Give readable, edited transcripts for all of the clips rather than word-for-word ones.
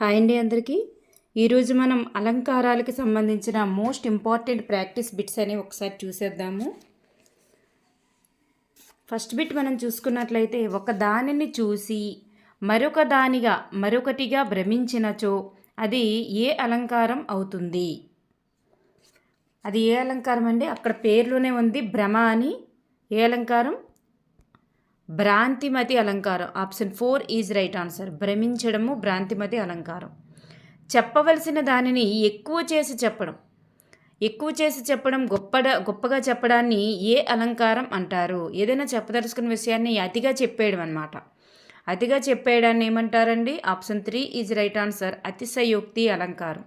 Hi అండి అందరికీ. ఈరోజు మనం అలంకారాలకు సంబంధించిన మోస్ట్ ఇంపార్టెంట్ ప్రాక్టీస్ బిట్స్ అని ఒకసారి చూసేద్దాము. ఫస్ట్ బిట్ మనం చూసుకున్నట్లయితే, ఒక దానిని చూసి మరొకటిగా భ్రమించినచో అది ఏ అలంకారం అవుతుంది? అది ఏ అలంకారం అండి? అక్కడ పేర్లోనే ఉంది భ్రమ అని. ఏ అలంకారం? భ్రాంతిమతి అలంకారం. Option 4 is right answer. భ్రమించడము భ్రాంతిమతి అలంకారం. చెప్పవలసిన దానిని ఎక్కువ చేసి చెప్పడం గొప్పగా చెప్పడాన్ని ఏ అలంకారం అంటారు? ఏదైనా చెప్పదలుచుకున్న విషయాన్ని అతిగా చెప్పేయడం అనమాట. అతిగా చెప్పేయడాన్ని ఏమంటారండి? Option 3 is right answer. అతిశయోక్తి అలంకారం.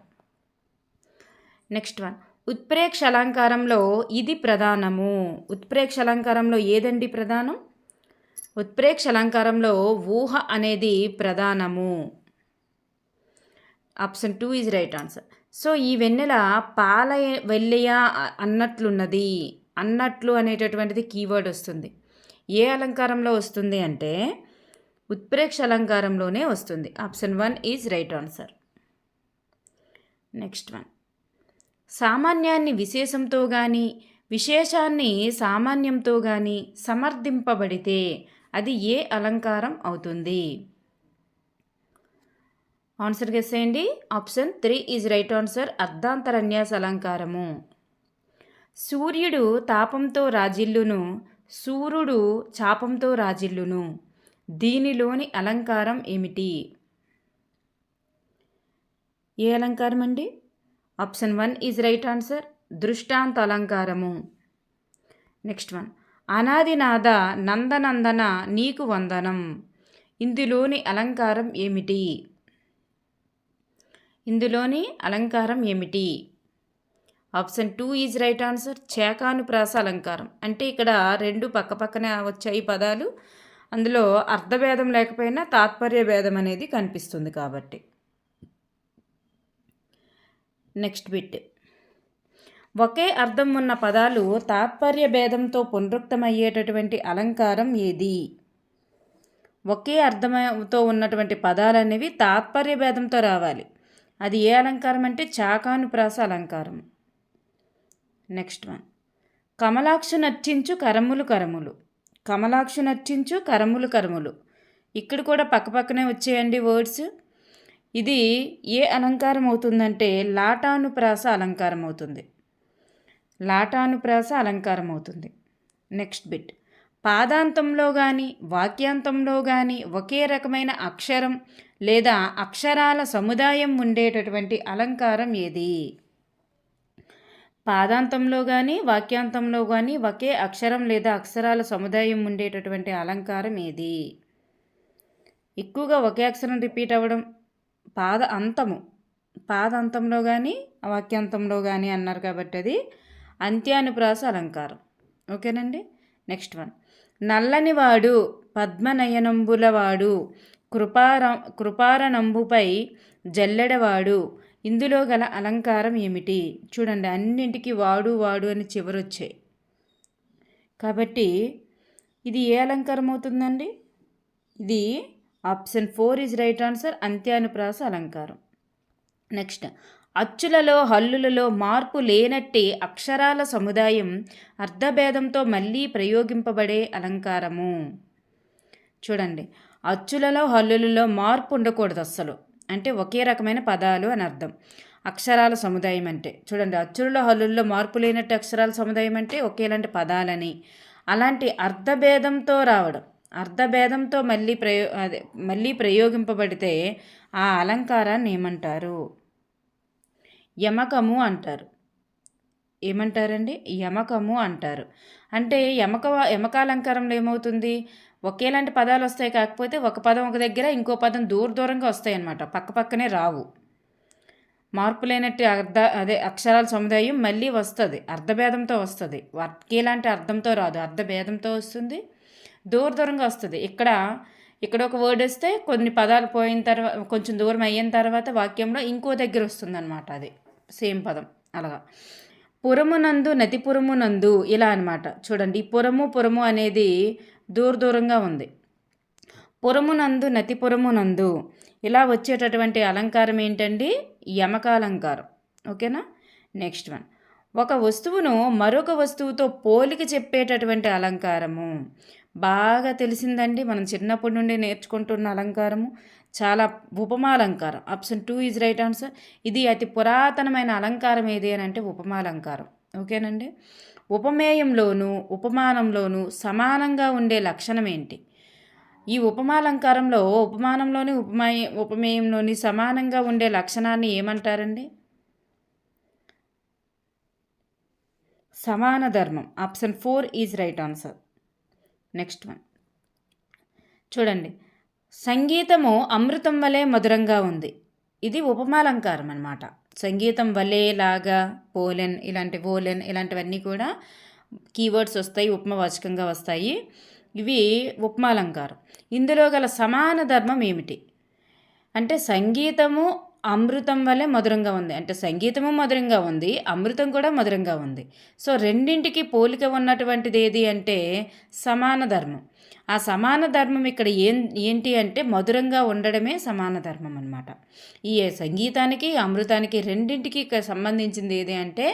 నెక్స్ట్ వన్, ఉత్ప్రేక్ష అలంకారంలో ఇది ప్రధానము. ఉత్ప్రేక్ష అలంకారంలో ఏదండి ప్రధానం? ఉత్ప్రేక్ష అలంకారంలో ఊహ అనేది ప్రధానము. Option 2 is right answer. So ఈ వెన్నెల పాల వెల్లెయ అన్నట్లున్నది. అన్నట్లు అనేటటువంటిది కీవర్డ్ వస్తుంది. ఏ అలంకారంలో వస్తుంది అంటే ఉత్ప్రేక్ష అలంకారంలోనే వస్తుంది. Option 1 is right answer. Next one, సామాన్యాన్ని విశేషంతో కానీ విశేషాన్ని సామాన్యంతో కానీ సమర్థింపబడితే అది ఏ అలంకారం అవుతుంది? ఆన్సర్ గెస్ చేయండి. Option 3 is right answer. అర్ధాంతరన్యాస అలంకారము. సూర్యుడు తాపంతో రాజిల్లును, సూర్యుడు చాపంతో రాజిల్లును. దీనిలోని అలంకారం ఏమిటి? ఏ అలంకారం అండి? Option 1 is right answer. దృష్టాంత అలంకారము. నెక్స్ట్ వన్, అనాదినాద నందనందన నీకు వందనం. ఇందులోని అలంకారం ఏమిటి? ఇందులోని అలంకారం ఏమిటి? Option 2 is right answer. చేకానుప్రాస అలంకారం. అంటే ఇక్కడ రెండు పక్కపక్కనే వచ్చాయి పదాలు. అందులో అర్థభేదం లేకపోయినా తాత్పర్య భేదం అనేది కనిపిస్తుంది కాబట్టి. నెక్స్ట్ బిట్, ఒకే అర్థం ఉన్న పదాలు తాత్పర్య భేదంతో పునరుక్తమయ్యేటటువంటి అలంకారం ఏది? ఒకే అర్థంతో ఉన్నటువంటి పదాలు అనేవి తాత్పర్య భేదంతో రావాలి. అది ఏ అలంకారం అంటే చాకానుప్రాస అలంకారం. నెక్స్ట్ వన్, కమలాక్షు నర్చించు కరములు కరములు. కమలాక్షు నర్చించు కరములు కరములు. ఇక్కడ కూడా పక్కపక్కనే వచ్చేయండి వర్డ్స్. ఇది ఏ అలంకారం అవుతుందంటే లాటానుప్రాస అలంకారం అవుతుంది. లాటానుప్రాస అలంకారం అవుతుంది. నెక్స్ట్ బిట్, పాదాంతంలో కానీ వాక్యాంతంలో కానీ ఒకే రకమైన అక్షరం లేదా అక్షరాల సముదాయం ఉండేటటువంటి అలంకారం ఏది? పాదాంతంలో కానీ వాక్యాంతంలో కానీ ఒకే అక్షరం లేదా అక్షరాల సముదాయం ఉండేటటువంటి అలంకారం ఏది? ఎక్కువగా ఒకే అక్షరం రిపీట్ అవ్వడం పాదాంతంలో కానీ వాక్యాంతంలో కానీ అన్నారు కాబట్టి అది అంత్యానుప్రాస అలంకారం. ఓకేనండి. నెక్స్ట్ వన్, నల్లనివాడు పద్మనయనంబులవాడు కృపారనంబుపై జల్లెడవాడు. ఇందులో గల అలంకారం ఏమిటి? చూడండి, అన్నింటికి వాడు వాడు అని చివరొచ్చాయి కాబట్టి ఇది ఏ అలంకారం అవుతుందండి? ఇది ఆప్షన్ 4 ఈజ్ రైట్ ఆన్సర్. అంత్యానుప్రాస అలంకారం. నెక్స్ట్, అచ్చులలో హల్లులలో మార్పు లేనట్టి అక్షరాల సముదాయం అర్థభేదంతో మళ్ళీ ప్రయోగింపబడే అలంకారము. చూడండి, అచ్చులలో హల్లులలో మార్పు ఉండకూడదు అస్సలు. అంటే ఒకే రకమైన పదాలు అని అర్థం. అక్షరాల సముదాయం అంటే చూడండి, అచ్చులలో హల్లుల్లో మార్పు లేనట్టు అక్షరాల సముదాయం అంటే ఒకేలాంటి పదాలని. అలాంటి అర్థభేదంతో రావడం, అర్థభేదంతో మళ్ళీ ప్రయోగింపబడితే ఆ అలంకారాన్ని ఏమంటారు? యమకము అంటారు. ఏమంటారండి? యమకము అంటారు. అంటే యమకాలంకారంలో ఏమవుతుంది? ఒకేలాంటి పదాలు వస్తాయి, కాకపోతే ఒక పదం ఒక దగ్గర ఇంకో పదం దూరంగా వస్తాయి అన్నమాట. పక్కనే రావు. మార్పు లేనట్టు అక్షరాల సముదాయం మళ్ళీ వస్తుంది, అర్థభేదంతో వస్తుంది. ఒకేలాంటి అర్థంతో రాదు, అర్థభేదంతో వస్తుంది, దూరంగా వస్తుంది. ఇక్కడ ఒక వర్డ్ వస్తే కొన్ని పదాలు పోయిన తర్వాత కొంచెం దూరం అయిన తర్వాత వాక్యంలో ఇంకో దగ్గర వస్తుంది అనమాట. అది సేమ్ పదం. అలాగా పురమునందు నతిపురమునందు ఇలా అనమాట. చూడండి, ఈ పురము అనేది దూరంగా ఉంది. పురమునందు నతిపురమునందు ఇలా వచ్చేటటువంటి అలంకారం ఏంటండి? యమకాలంకారం. ఓకేనా? నెక్స్ట్ వన్, ఒక వస్తువును మరొక వస్తువుతో పోలిక చెప్పేటటువంటి అలంకారము. బాగా తెలిసిందండి, మనం చిన్నప్పటి నుండి నేర్చుకుంటున్న అలంకారము చాలా ఉపమాలంకారం. Option 2 is right answer. ఇది అతి పురాతనమైన అలంకారం ఏది అని అంటే ఉపమాలంకారం. ఓకేనండి. ఉపమేయంలోను ఉపమానంలోను సమానంగా ఉండే లక్షణం ఏంటి? ఈ ఉపమాలంకారంలో ఉపమానంలోని ఉపమేయంలోని సమానంగా ఉండే లక్షణాన్ని ఏమంటారండి? సమాన ధర్మం. Option 4 is right answer. Next one చూడండి, సంగీతము అమృతం వలె మధురంగా ఉంది. ఇది ఉపమాలంకారం అన్నమాట. సంగీతం వలె, లాగా, పోలెన్ ఇలాంటివన్నీ కూడా కీవర్డ్స్ వస్తాయి, ఉపమవాచకంగా వస్తాయి. ఇవి ఉపమాలంకారం. ఇందులో గల సమాన ధర్మం ఏమిటి అంటే సంగీతము అమృతం వల్లే మధురంగా ఉంది. అంటే సంగీతము మధురంగా ఉంది, అమృతం కూడా మధురంగా ఉంది. సో రెండింటికి పోలిక ఉన్నటువంటిది ఏది అంటే సమాన ధర్మం. ఆ సమాన ధర్మం ఇక్కడ ఏంటి అంటే మధురంగా ఉండడమే సమాన ధర్మం అన్నమాట. ఈ సంగీతానికి అమృతానికి రెండింటికి సంబంధించింది ఏది అంటే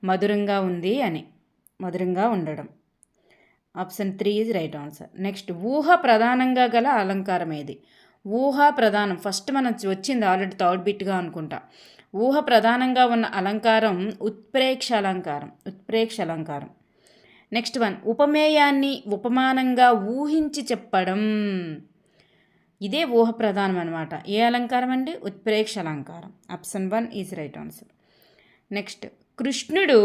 మధురంగా ఉంది అని, మధురంగా ఉండడం. Option 3 is right answer. Next, ఊహ ప్రధానంగా గల అలంకారం ఏది? ఊహా ప్రధానం ఫస్ట్ మనం వచ్చింది ఆల్రెడీ థర్డ్ బిట్గా అనుకుంటా. ఊహ ప్రధానంగా ఉన్న అలంకారం ఉత్ప్రేక్ష అలంకారం. నెక్స్ట్ వన్, ఉపమేయాన్ని ఉపమానంగా ఊహించి చెప్పడం. ఇదే ఊహ ప్రధానం అనమాట. ఏ అలంకారం అండి? ఉత్ప్రేక్ష అలంకారం. Option 1 is right answer. Next, కృష్ణుడు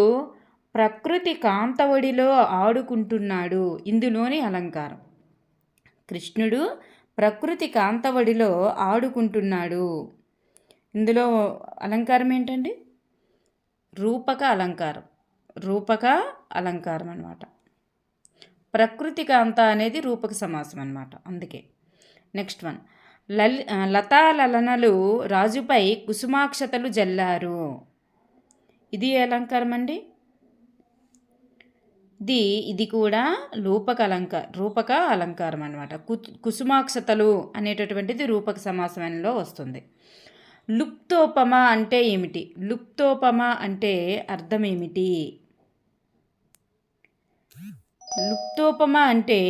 ప్రకృతి కాంతవడిలో ఆడుకుంటున్నాడు. ఇందులోని అలంకారం. కృష్ణుడు ప్రకృతి కాంతవడిలో ఆడుకుంటున్నాడు. ఇందులో అలంకారం ఏంటండి? రూపక అలంకారం అన్నమాట. ప్రకృతి కాంత అనేది రూపక సమాసం అన్నమాట, అందుకే. నెక్స్ట్ వన్, లతా లలనలు రాజుపై కుసుమాక్షతలు జల్లారు. ఇది అలంకారం అండి? ఇది కూడా రూపక అలంకారం అనమాట. కుసుమాక్షతలు అనేటటువంటిది రూపక సమాసంలో వస్తుంది. లుప్తోపమ అంటే ఏమిటి? లుప్తోపమ అంటే అర్థం ఏమిటి? లుప్తోపమ అంటే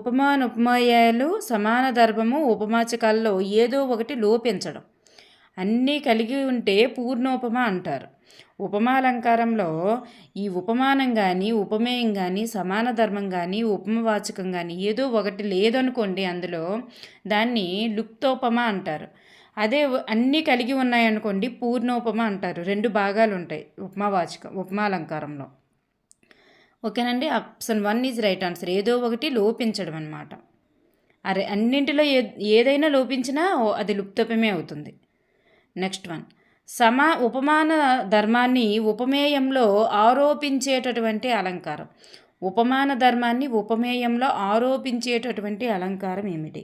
ఉపమానోపమాయాలు సమాన ధర్మము ఉపమాచకాల్లో ఏదో ఒకటి లోపించడం. అన్నీ కలిగి ఉంటే పూర్ణోపమ అంటారు. ఉపమాలంకారంలో ఈ ఉపమానం కానీ ఉపమేయం కానీ సమాన ధర్మం కానీ ఉపమవాచకం కానీ ఏదో ఒకటి లేదనుకోండి, అందులో దాన్ని లుప్తోపమ అంటారు. అదే అన్నీ కలిగి ఉన్నాయనుకోండి పూర్ణోపమ అంటారు. 2 భాగాలు ఉంటాయి ఉపమాలంకారంలో. ఓకేనండి. Option 1 is right answer. ఏదో ఒకటి లోపించడం అనమాట. అన్నింటిలో ఏదైనా లోపించినా అది లుప్తోపమే అవుతుంది. నెక్స్ట్ వన్, ఉపమాన ధర్మాన్ని ఉపమేయంలో ఆరోపించేటటువంటి అలంకారం. ఉపమాన ధర్మాన్ని ఉపమేయంలో ఆరోపించేటటువంటి అలంకారం ఏమిటి?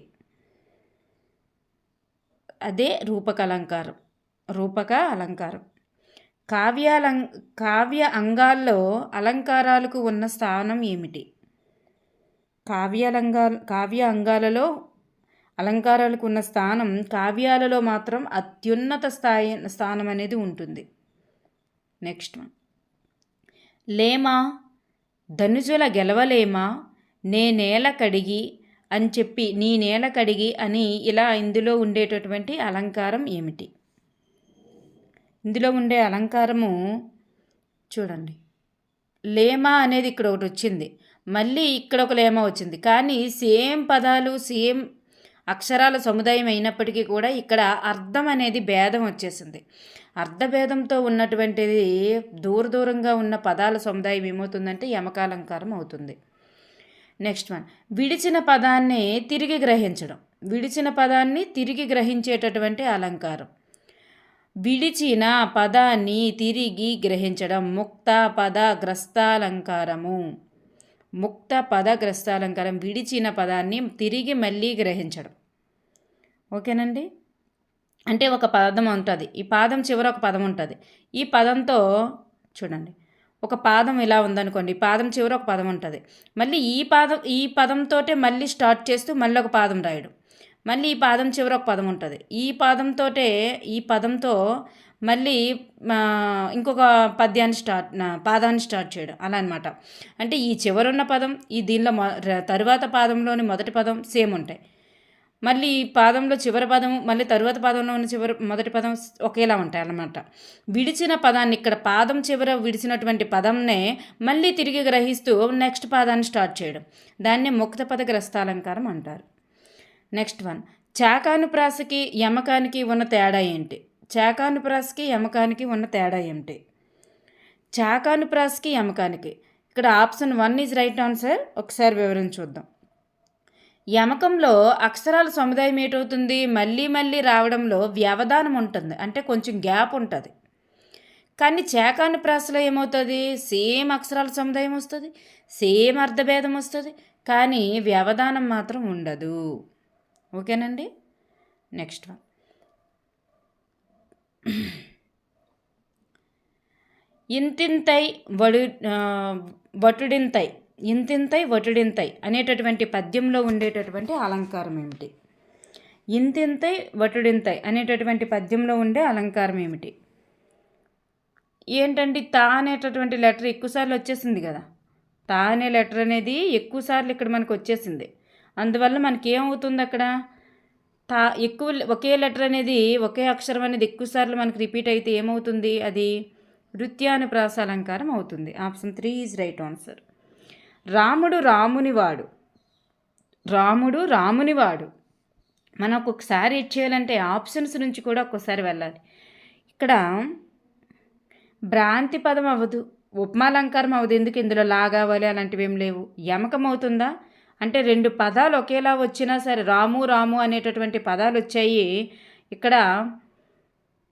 అదే రూపక అలంకారం. కావ్య అంగాల్లో అలంకారాలకు ఉన్న స్థానం ఏమిటి? కావ్య అంగాలలో అలంకారాలకు ఉన్న స్థానం కావ్యాలలో మాత్రం అత్యున్నత స్థానం అనేది ఉంటుంది. నెక్స్ట్ వన్, లేమా ధనుజుల గెలవలేమా నీ నేల కడిగి అని ఇలా ఇందులో ఉండేటటువంటి అలంకారం ఏమిటి? ఇందులో ఉండే అలంకారము చూడండి, లేమా అనేది ఇక్కడ ఒకటి వచ్చింది, మళ్ళీ ఇక్కడ ఒక లేమా వచ్చింది, కానీ సేమ్ పదాలు సేమ్ అక్షరాల సముదాయం అయినప్పటికీ కూడా ఇక్కడ అర్థం అనేది భేదం వచ్చేసింది. అర్థభేదంతో ఉన్నటువంటిది దూరంగా ఉన్న పదాల సముదాయం ఏమవుతుందంటే యమకాలంకారం అవుతుంది. నెక్స్ట్ వన్, విడిచిన పదాన్ని తిరిగి గ్రహించేటటువంటి అలంకారం. విడిచిన పదాన్ని తిరిగి గ్రహించడం ముక్త పదగ్రస్తాలంకారము. విడిచిన పదాన్ని తిరిగి మళ్ళీ గ్రహించడం. ఓకేనండి. అంటే ఒక పదం ఉంటుంది, ఈ పాదం చివర ఒక పదం ఉంటుంది. ఈ పదంతో చూడండి, ఒక పాదం ఇలా ఉందనుకోండి, పాదం చివర ఒక పదం ఉంటుంది. మళ్ళీ ఈ పదంతోటే మళ్ళీ స్టార్ట్ చేస్తూ మళ్ళీ ఒక పాదం రాయడం. మళ్ళీ ఈ పాదం చివర ఒక పదం ఉంటుంది. ఈ పదంతో మళ్ళీ ఇంకొక పాదాన్ని స్టార్ట్ చేయడం అలా అనమాట. అంటే ఈ చివరున్న పదం దీనిలో తరువాత పాదంలోని మొదటి పదం సేమ్ ఉంటాయి. మళ్ళీ ఈ పాదంలో చివరి పదం మళ్ళీ తరువాత పాదంలో ఉన్న మొదటి పదం ఒకేలా ఉంటాయి అన్నమాట. విడిచిన పదాన్ని ఇక్కడ పాదం చివర విడిచినటువంటి పదంనే మళ్ళీ తిరిగి గ్రహిస్తూ నెక్స్ట్ పాదాన్ని స్టార్ట్ చేయడం, దాన్నే ముక్త పద గ్రస్తాలంకారం అంటారు. నెక్స్ట్ వన్, చాకానుప్రాసకి యమకానికి ఉన్న తేడా ఏంటి? చాకానుప్రాసకి యమకానికి ఉన్న తేడా ఏమిటి? చాకానుప్రాసకి యమకానికి ఇక్కడ ఆప్షన్ 1 ఈజ్ రైట్ ఆన్సర్. ఒకసారి వివరం చూద్దాం. యమకంలో అక్షరాల సముదాయం ఏటవుతుంది? మళ్ళీ మళ్ళీ రావడంలో వ్యవధానం ఉంటుంది, అంటే కొంచెం గ్యాప్ ఉంటుంది. కానీ చాకానుప్రాసలో ఏమవుతుంది? సేమ్ అక్షరాల సముదాయం వస్తుంది, సేమ్ అర్థభేదం వస్తుంది, కానీ వ్యవధానం మాత్రం ఉండదు. ఓకేనండి. నెక్స్ట్ వన్, ఇంతింతై వటుడింతై ఇంతింతై వటుడింతై అనేటటువంటి పద్యంలో ఉండేటటువంటి అలంకారం ఏమిటి? ఇంతింతై వటుడింతై అనేటటువంటి పద్యంలో ఉండే అలంకారం ఏమిటి? ఏంటండి, తా అనేటటువంటి లెటర్ ఎక్కువసార్లు వచ్చేసింది కదా. తా అనే లెటర్ అనేది ఎక్కువసార్లు ఇక్కడ మనకు వచ్చేసింది. అందువల్ల మనకి ఏమవుతుంది అక్కడ? ఒకే లెటర్ అనేది, ఒకే అక్షరం అనేది ఎక్కువసార్లు మనకు రిపీట్ అయితే ఏమవుతుంది? అది వృత్యానుప్రాస అలంకారం అవుతుంది. Option 3 is right answer. రాముడు రామునివాడు. మనం ఒక్కొక్కసారి చేయాలంటే ఆప్షన్స్ నుంచి కూడా ఒక్కోసారి వెళ్ళాలి. ఇక్కడ భ్రాంతి పదం అవ్వదు, ఉపమాలంకారం అవ్వదు. ఎందుకు? ఇందులో లాగావాలి అలాంటివి ఏం లేవు. యమకం అవుతుందా అంటే 2 పదాలు ఒకేలా వచ్చినా సరే, రాము అనేటటువంటి పదాలు ఇక్కడ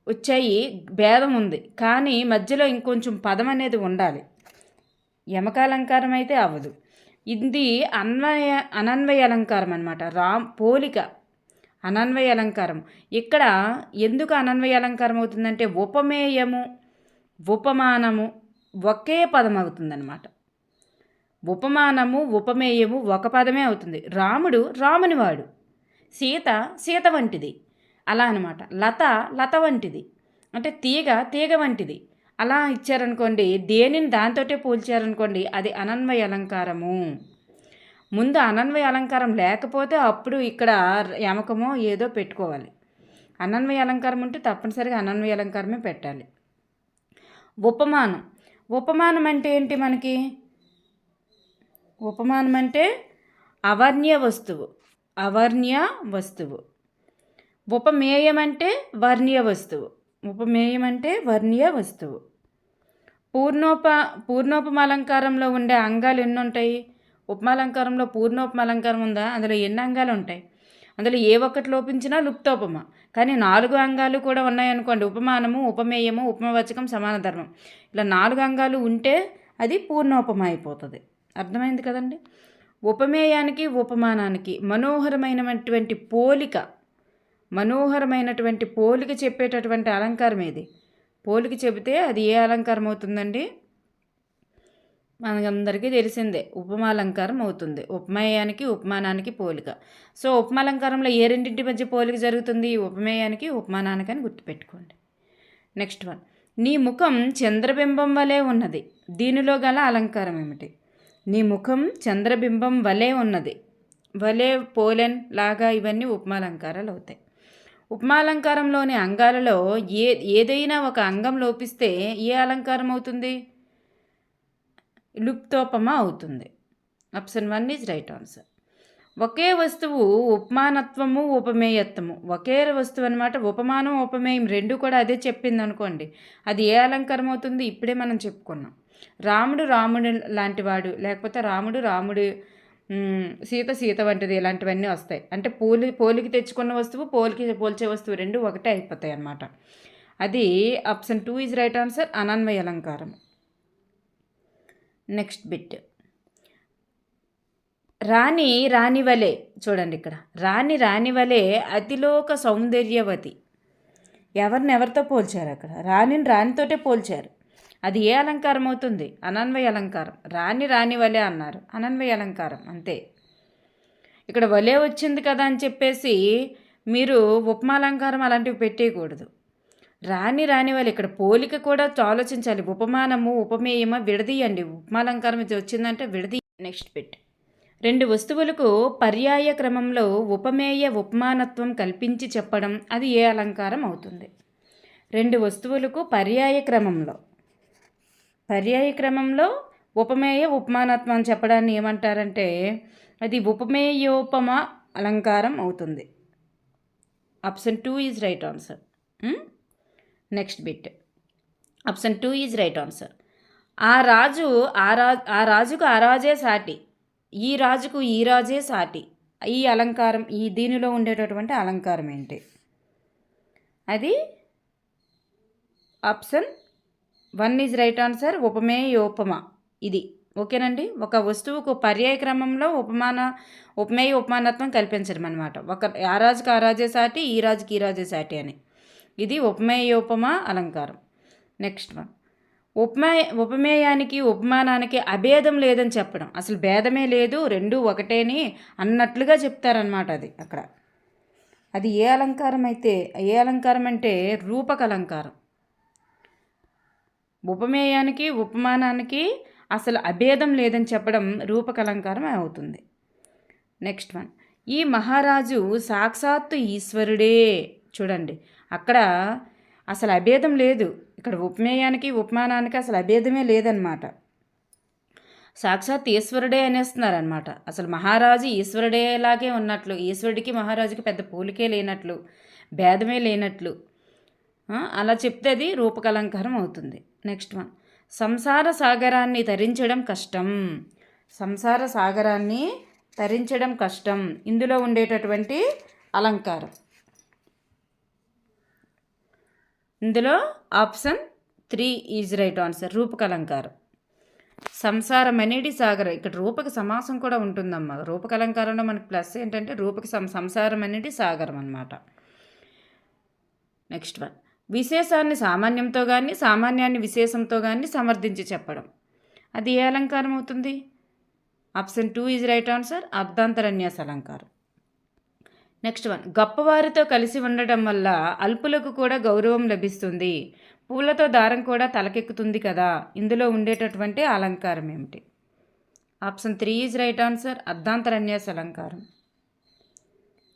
వచ్చాయి, భేదం ఉంది, కానీ మధ్యలో ఇంకొంచెం పదం అనేది ఉండాలి. యమకాలంకారం అయితే అవ్వదు. ఇది అనన్వయ అలంకారం అనమాట. పోలిక అనన్వయ అలంకారం. ఇక్కడ ఎందుకు అనన్వయ అలంకారం అవుతుందంటే ఉపమేయము ఉపమానము ఒకే పదం అవుతుందన్నమాట. ఉపమానము ఉపమేయము ఒక పదమే అవుతుంది. రాముడు రామునివాడు, సీత వంటిది అలా అనమాట. లత వంటిది అంటే తీగ వంటిది అలా ఇచ్చారనుకోండి, దేనిని దాంతోటే పోల్చారనుకోండి, అది అనన్వయ అలంకారము. ముందు అనన్వయ అలంకారం లేకపోతే అప్పుడు ఇక్కడ యమకమో ఏదో పెట్టుకోవాలి. అనన్వయ అలంకారం ఉంటే తప్పనిసరిగా అనన్వయ అలంకారమే పెట్టాలి. ఉపమానం అంటే ఏంటి? మనకి ఉపమానం అంటే అవర్ణ్య వస్తువు. ఉపమేయం అంటే వర్ణ్య వస్తువు. పూర్ణోపమాలంకారంలో ఉండే అంగాలు ఎన్ని ఉంటాయి? ఉపమాలంకారంలో పూర్ణోపమాలంకారం ఉందా? అందులో ఎన్ని అంగాలు ఉంటాయి? అందులో ఏ ఒక్కటి లోపించినా లుప్తోపమ. కానీ 4 అంగాలు కూడా ఉన్నాయనుకోండి, ఉపమానము ఉపమేయము ఉపమవచకం సమాన ధర్మం, ఇలా 4 అంగాలు ఉంటే అది పూర్ణోపమ అయిపోతుంది. అర్థమైంది కదండి. ఉపమేయానికి ఉపమానానికి మనోహరమైనటువంటి పోలిక చెప్పేటటువంటి అలంకారం ఏది? పోలిక చెబితే అది ఏ అలంకారం అవుతుందండి? మనకందరికీ తెలిసిందే, ఉపమాలంకారం అవుతుంది. ఉపమేయానికి ఉపమానానికి పోలిక. సో ఉపమాలంకారంలో ఏ రెండింటి మధ్య పోలిక జరుగుతుంది? ఉపమేయానికి ఉపమానానికి అని గుర్తుపెట్టుకోండి. నెక్స్ట్ వన్, నీ ముఖం చంద్రబింబం వలె ఉన్నది. దీనిలో గల అలంకారం ఏమిటి? నీ ముఖం చంద్రబింబం వలె ఉన్నది. వలె, పోలెన్, లాగా ఇవన్నీ ఉపమాలంకారాలు అవుతాయి. ఉపమాలంకారంలోని అంగాలలో ఏదైనా ఒక అంగం లోపిస్తే ఏ అలంకారం అవుతుంది? లుప్తోపమ అవుతుంది. Option 1 is right answer. ఒకే వస్తువు ఉపమానత్వము ఉపమేయత్వము. ఒకే వస్తువు అనమాట. ఉపమానం ఉపమేయం రెండు కూడా అదే చెప్పింది అనుకోండి, అది ఏ అలంకారం అవుతుంది? ఇప్పుడే మనం చెప్పుకున్నాం. రాముడు లాంటివాడు, లేకపోతే రాముడు సీత వంటిది, ఇలాంటివన్నీ వస్తాయి. అంటే పోలికి తెచ్చుకున్న వస్తువు పోల్చే వస్తువు రెండు ఒకటే అయిపోతాయి అన్నమాట. అది ఆప్షన్ 2 ఈజ్ రైట్ ఆన్సర్, అనన్వయ అలంకారం. నెక్స్ట్ బిట్, రాణి వలె. చూడండి ఇక్కడ రాణి వలె అతిలోక సౌందర్యవతి. ఎవరితో పోల్చారు? అక్కడ రాణితోటే పోల్చారు. అది ఏ అలంకారం అవుతుంది? అనన్వయ అలంకారం. రాణి రాణి వలె అన్నారు, అనన్వయ అలంకారం అంతే. ఇక్కడ వలే వచ్చింది కదా అని చెప్పేసి మీరు ఉపమాలంకారం అలాంటివి పెట్టేయకూడదు. రాణి రాణి వలె, ఇక్కడ పోలిక కూడా ఆలోచించాలి. ఉపమానము ఉపమేయమ విడదీయండి. ఉపమాలంకారం ఇది వచ్చిందంటే విడదీ. Next bit. రెండు వస్తువులకు పర్యాయ క్రమంలో ఉపమేయ ఉపమానత్వం కల్పించి చెప్పడం అది ఏ అలంకారం అవుతుంది? రెండు వస్తువులకు పర్యాయ క్రమంలో ఉపమేయ ఉపమానత్వం చెప్పడాన్ని ఏమంటారంటే అది ఉపమేయోపమ అలంకారం అవుతుంది. Option 2 is right answer. Next bit. Option 2 is right answer. ఆ రాజుకు ఆ రాజే సాటి, ఈ రాజుకు ఈ రాజే సాటి. ఈ అలంకారం, ఈ దీనిలో ఉండేటటువంటి అలంకారం ఏంటి? అది ఆప్షన్ 1 ఈజ్ రైట్ ఆన్సర్, ఉపమేయోపమ. ఇది ఓకేనండి. ఒక వస్తువుకు పర్యాయ క్రమంలో ఉపమేయ ఉపమానత్వం కల్పించడం అనమాట. ఆ రాజుకు ఆ రాజే సాటి, ఈ రాజుకి ఈ రాజే సాటి అని. ఇది ఉపమేయోపమ అలంకారం. Next one. ఉపమేయానికి ఉపమానానికి అభేదం లేదని చెప్పడం. అసలు భేదమే లేదు, రెండు ఒకటేని అన్నట్లుగా చెప్తారనమాట. అది అక్కడ అది ఏ అలంకారం అంటే రూపక అలంకారం. ఉపమేయానికి ఉపమానానికి అసలు అభేదం లేదని చెప్పడం రూపక అలంకారం అవుతుంది. Next one. ఈ మహారాజు సాక్షాత్తు ఈశ్వరుడే. చూడండి, అక్కడ అసలు అభేదం లేదు. ఇక్కడ ఉపమేయానికి ఉపమానానికి అసలు అభేదమే లేదనమాట. సాక్షాత్ ఈశ్వరుడే అనేస్తున్నారనమాట. అసలు మహారాజు ఈశ్వరుడేలాగే ఉన్నట్లు, ఈశ్వరుడికి మహారాజుకి పెద్ద పోలికే లేనట్లు, భేదమే లేనట్లు అలా చెప్తే అది రూపకలంకారం అవుతుంది. Next one. సంసార సాగరాన్ని తరించడం కష్టం. సంసార సాగరాన్ని తరించడం కష్టం. ఇందులో ఉండేటటువంటి అలంకారం. ఇందులో ఆప్షన్ 3 ఈజ్ రైట్ ఆన్సర్, రూపక అలంకారం. సంసారం అనేది సాగరం. ఇక్కడ రూపక సమాసం కూడా ఉంటుందమ్మా. రూపక అలంకారంలో మనకి ప్లస్ ఏంటంటే రూపక సంసారం అనేది సాగరం అన్నమాట. Next one. విశేషాన్ని సామాన్యంతో కానీ సామాన్యాన్ని విశేషంతో కానీ సమర్థించి చెప్పడం. అది ఏ అలంకారం అవుతుంది? ఆప్షన్ 2 ఈజ్ రైట్ ఆన్సర్, అర్ధాంతరన్యాస అలంకారం. Next one. గొప్పవారితో కలిసి ఉండటం వల్ల అల్పులకు కూడా గౌరవం లభిస్తుంది, పూలతో దారం కూడా తలకెక్కుతుంది కదా. ఇందులో ఉండేటటువంటి అలంకారం ఏమిటి? ఆప్షన్ 3 ఈజ్ రైట్ ఆన్సర్, అర్ధాంతరన్యాస అలంకారం.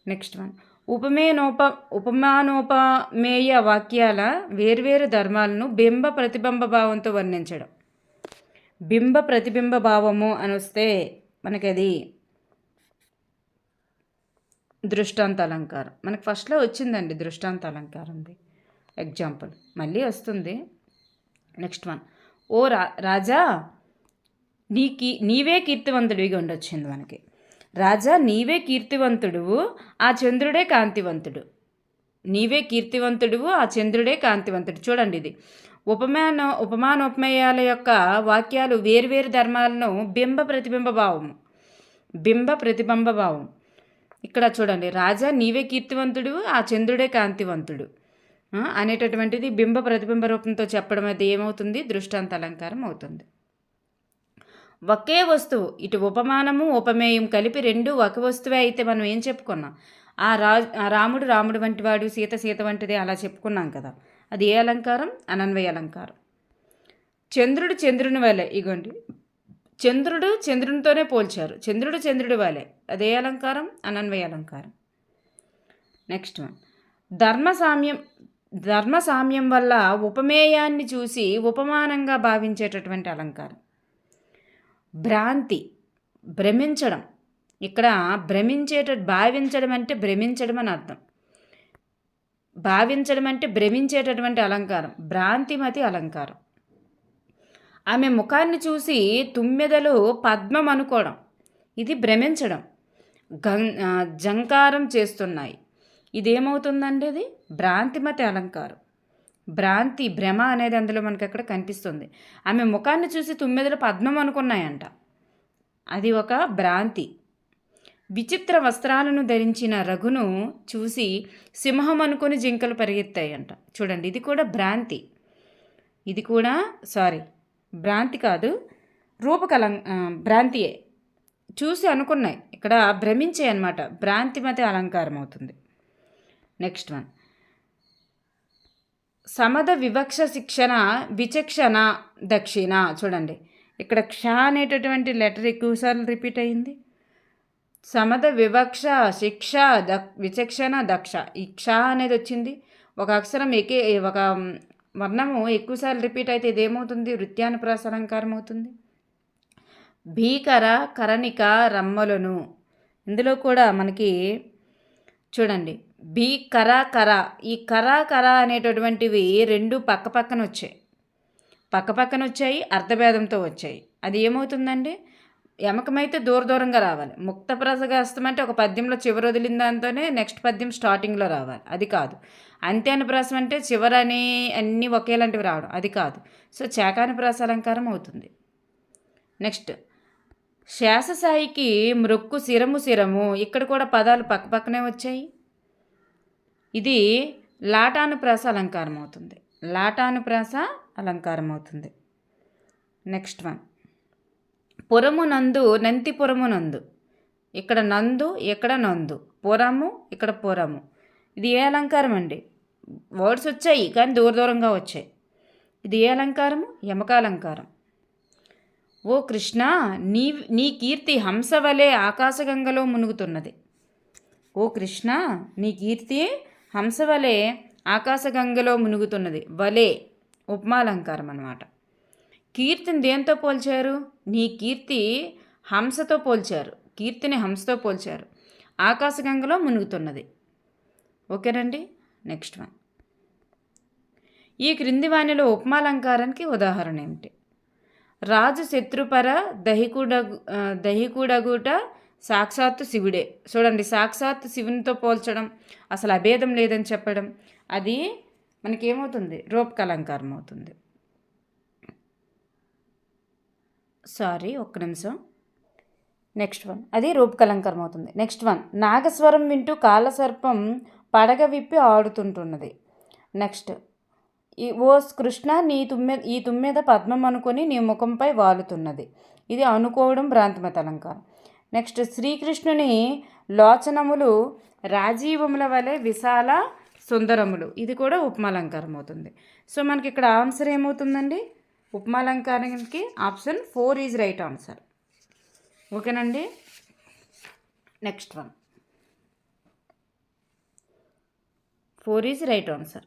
Next one. ఉపమానోపమేయ వాక్యాల వేర్వేరు ధర్మాలను బింబ ప్రతిబింబ భావంతో వర్ణించడం. బింబ ప్రతిబింబ భావము అని వస్తే మనకి అది దృష్టాంత అలంకారం. మనకు ఫస్ట్లో వచ్చిందండి దృష్టాంత అలంకారంది ఎగ్జాంపుల్, మళ్ళీ వస్తుంది. Next one. ఓ రాజా నీవే కీర్తివంతుడిగా ఉండొచ్చింది మనకి. రాజా నీవే కీర్తివంతుడువు, ఆ చంద్రుడే కాంతివంతుడు. నీవే కీర్తివంతుడువు, ఆ చంద్రుడే కాంతివంతుడు. చూడండి, ఇది ఉపమానోపమేయాల యొక్క వాక్యాలు వేర్వేరు ధర్మాలను బింబ ప్రతిబింబ భావం. ఇక్కడ చూడండి, రాజా నీవే కీర్తివంతుడు, ఆ చంద్రుడే కాంతివంతుడు అనేటటువంటిది బింబ ప్రతిబింబ రూపంతో చెప్పడం అది ఏమవుతుంది? దృష్టాంత అలంకారం అవుతుంది. ఒకే వస్తువు, ఇటు ఉపమానము ఉపమేయం కలిపి రెండు ఒక వస్తువే అయితే మనం ఏం చెప్పుకున్నాం? ఆ రాముడు వంటివాడు, సీత వంటిది అలా చెప్పుకున్నాం కదా. అది ఏ అలంకారం? అనన్వయ అలంకారం. చంద్రుని వలె, ఇగోండి చంద్రునితోనే పోల్చారు. చంద్రుడి వలె, అదే అలంకారం? అనన్వయ అలంకారం. Next one. ధర్మ సామ్యం వల్ల ఉపమేయాన్ని చూసి ఉపమానంగా భావించేటటువంటి అలంకారం. భ్రాంతి, భ్రమించడం. ఇక్కడ భావించడం అంటే భ్రమించడం అని అర్థం. భావించడం అంటే భ్రమించేటటువంటి అలంకారం. భ్రాంతిమతి అలంకారం. ఆమె ముఖాన్ని చూసి తుమ్మెదలు పద్మం అనుకోవడం, ఇది భ్రమించడం. జంకారం చేస్తున్నాయి, ఇదేమవుతుందండి? ఇది భ్రాంతిమతి అలంకారం. భ్రమ అనేది అందులో మనకి అక్కడ కనిపిస్తుంది. ఆమె ముఖాన్ని చూసి తుమ్మెదలు పద్మం అనుకున్నాయంట, అది ఒక భ్రాంతి. విచిత్ర వస్త్రాలను ధరించిన రఘును చూసి సింహం అనుకుని జింకలు పరిగెత్తాయంట. చూడండి, ఇది కూడా భ్రాంతి. ఇది కూడా భ్రాంతి కాదు, భ్రాంతియే. చూసి అనుకున్నాయి, ఇక్కడ భ్రమించే అనమాట, భ్రాంతిమతి అలంకారం అవుతుంది. నెక్స్ట్ వన్, సమద వివక్ష శిక్షణ విచక్షణ దక్షిణ. చూడండి, ఇక్కడ క్ష అనేటటువంటి లెటర్ ఎక్కువసార్లు రిపీట్ అయింది. సమద వివక్ష శిక్ష విచక్షణ దక్ష, ఈ క్ష అనేది వచ్చింది. ఒక అక్షరం ఒక వర్ణము ఎక్కువసార్లు రిపీట్ అయితే ఇదేమవుతుంది? వృత్యానుప్రాస అలంకారం అవుతుంది. భీకర కరణిక రమ్మలను, ఇందులో కూడా మనకి చూడండి, కర ఈ కర అనేటటువంటివి రెండు పక్కపక్కన వచ్చాయి, అర్థభేదంతో వచ్చాయి. అది ఏమవుతుందండి? యమకమైతే దూరంగా రావాలి. ముక్తప్రాసగా వస్తామంటే ఒక పద్యంలో చివరి వదిలిన దాంతోనే నెక్స్ట్ పద్యం స్టార్టింగ్లో రావాలి, అది కాదు. అంత్యానుప్రాసం అంటే చివరని అన్నీ ఒకేలాంటివి రావడం, అది కాదు. సో చాకానుప్రాస అలంకారం అవుతుంది. నెక్స్ట్, శాససాయికి మృక్కు శిరము, ఇక్కడ కూడా పదాలు పక్కపక్కనే వచ్చాయి. ఇది లాటానుప్రాస అలంకారం అవుతుంది. నెక్స్ట్ వన్, పురమునందు నంతిపురమునందు, ఇక్కడ నందు ఇక్కడ నందు, పురము ఇక్కడ పురము. ఇది ఏ అలంకారం అండి? వర్డ్స్ వచ్చాయి కానీ దూరంగా వచ్చాయి. ఇది ఏ అలంకారము? యమకాలంకారం. ఓ కృష్ణ, నీ కీర్తి హంసవలే ఆకాశగంగలో మునుగుతున్నది. ఓ కృష్ణ, నీ కీర్తి హంసవలే ఆకాశగంగలో మునుగుతున్నది. వలే ఉపమాలంకారం అన్నమాట. కీర్తిని దేంతో పోల్చారు? నీ కీర్తి హంసతో పోల్చారు, కీర్తిని హంసతో పోల్చారు. ఆకాశగంగలో మునుగుతున్నది. ఓకేనండి. నెక్స్ట్ వన్, ఈ క్రింది వాణిలో ఉపమాలంకారానికి ఉదాహరణ ఏమిటి? రాజు శత్రుపర దహికుడగుట సాక్షాత్తు శివుడే. చూడండి, సాక్షాత్తు శివునితో పోల్చడం, అసలు అభేదం లేదని చెప్పడం, అది మనకేమవుతుంది? రూపకాలంకారం అవుతుంది. ఒక్క నిమిషం. నెక్స్ట్ వన్, అది రూపకలంకారం అవుతుంది. నెక్స్ట్ వన్, నాగస్వరం వింటూ కాలసర్పం పడగ విప్పి ఆడుతుంటున్నది. నెక్స్ట్, ఓ కృష్ణ, ఈ తుమ్మెద పద్మం అనుకొని నీ ముఖంపై వాలుతున్నది. ఇది అనుకోవడం భ్రాంతిమత అలంకారం. నెక్స్ట్, శ్రీకృష్ణుని లోచనములు రాజీవముల వలె విశాల సుందరములు, ఇది కూడా ఉపమాలంకారం అవుతుంది. సో మనకి ఇక్కడ ఆన్సర్ ఏమవుతుందండి? ఉపమాలంకారానికి ఆప్షన్ 4 ఈజ్ రైట్ ఆన్సర్. ఓకేనండి. Next one, 4 is right answer.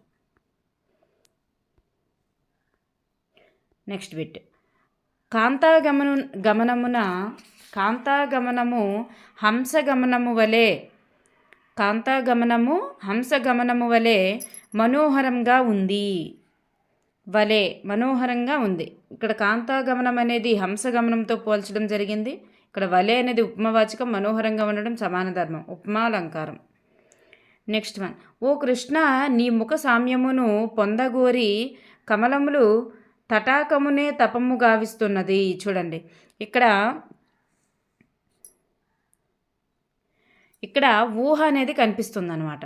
Next bit, కాంతాగమనము హంసగమనము వలె మనోహరంగా ఉంది. ఇక్కడ కాంతాగమనం అనేది హంసగమనంతో పోల్చడం జరిగింది. ఇక్కడ వలె అనేది ఉపమవాచకం, మనోహరంగా ఉండడం సమాన ధర్మం, ఉపమాలంకారం. నెక్స్ట్ వన్, ఓ కృష్ణ, నీ ముఖ సామ్యమును పొందగోరి కమలములు తటాకమునే తపము గావిస్తున్నది. చూడండి, ఇక్కడ ఊహ అనేది కనిపిస్తుంది అనమాట.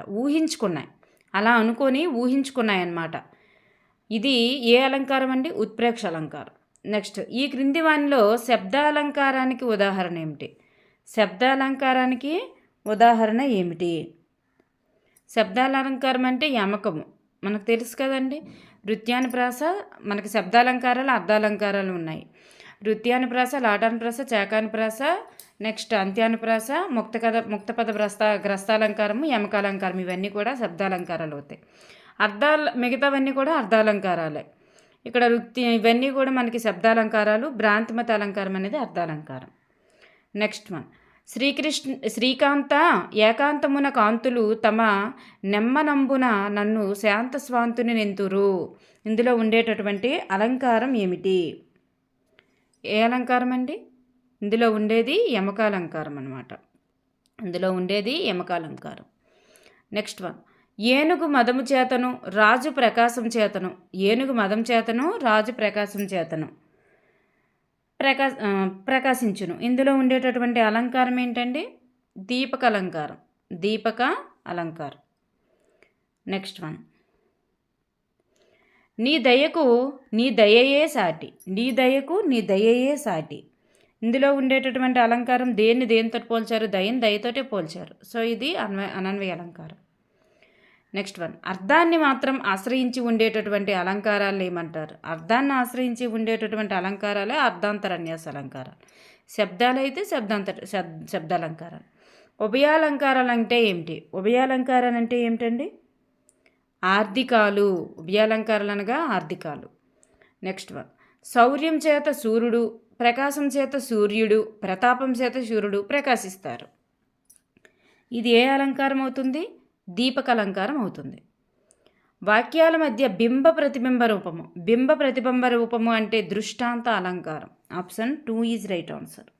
అలా అనుకొని ఊహించుకున్నాయి అన్నమాట. ఇది ఏ అలంకారం అండి? ఉత్ప్రేక్ష అలంకారం. నెక్స్ట్, ఈ క్రింది వానిలో శబ్దాలంకారానికి ఉదాహరణ ఏమిటి? శబ్దాలంకారం అంటే యమకము, మనకు తెలుసు కదండి. వృత్యానుప్రాస, మనకి శబ్దాలంకారాలు అర్ధాలంకారాలు ఉన్నాయి. వృత్యానుప్రాస, లాటానుప్రాస, చాకానుప్రాస, నెక్స్ట్ అంత్యానుప్రాస, ముక్తపద గ్రస్తాలంకారము, యమకాలంకారం, ఇవన్నీ కూడా శబ్దాలంకారాలు అవుతాయి. మిగతావన్నీ కూడా అర్ధాలంకారాలే. ఇక్కడ ఇవన్నీ కూడా మనకి శబ్దాలంకారాలు. భ్రాంతిమత అలంకారం అనేది అర్ధాలంకారం. నెక్స్ట్ వన్, శ్రీకాంత ఏకాంతమున కాంతులు తమ నెమ్మనంబున నన్ను శాంత స్వాంతుని నెంతురు. ఇందులో ఉండేటటువంటి అలంకారం ఏమిటి? ఏ అలంకారం అండి? ఇందులో ఉండేది యమకాలంకారం అన్నమాట. నెక్స్ట్ వన్, ఏనుగు మదము చేతను రాజు ప్రకాశం చేతను ప్రకాశించును. ఇందులో ఉండేటటువంటి అలంకారం ఏంటండి? దీపక అలంకారం. నెక్స్ట్ వన్, నీ దయకు నీ దయయే సాటి, నీ దయకు నీ దయయే సాటి. ఇందులో ఉండేటటువంటి అలంకారం దేనితో పోల్చారు? దయతోటే పోల్చారు. సో ఇది అనన్వయ అలంకారం. నెక్స్ట్ వన్, అర్థాన్ని మాత్రం ఆశ్రయించి ఉండేటటువంటి అలంకారాలు ఏమంటారు? అర్థాన్ని ఆశ్రయించి ఉండేటటువంటి అలంకారాలే అర్థాంతరన్యాస అలంకారాలు. శబ్దాలైతే శబ్దాలంకారాలు. ఉభయాలంకారాలు అంటే ఏమిటి? ఉభయాలంకారాలు అంటే ఏమిటండి? ఆర్థికాలు. ఉభయాలంకారాలు అనగా ఆర్థికాలు. నెక్స్ట్ వన్, శౌర్యం చేత సూర్యుడు, ప్రకాశం చేత సూర్యుడు, ప్రతాపం చేత సూర్యుడు ప్రకాశిస్తారు. ఇది ఏ అలంకారం అవుతుంది? దీపక అలంకారం అవుతుంది. వాక్యాల మధ్య బింబ ప్రతిబింబ రూపము. బింబ ప్రతిబింబ రూపము అంటే దృష్టాంత అలంకారం. Option 2 is right answer.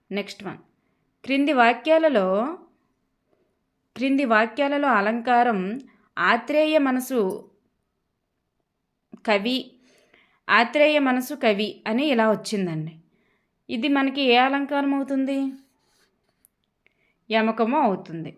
Next one, క్రింది వాక్యాలలో అలంకారం ఆత్రేయ మనసు కవి అని ఇలా వచ్చిందండి. ఇది మనకి ఏ అలంకారం అవుతుంది? యమకము అవుతుంది.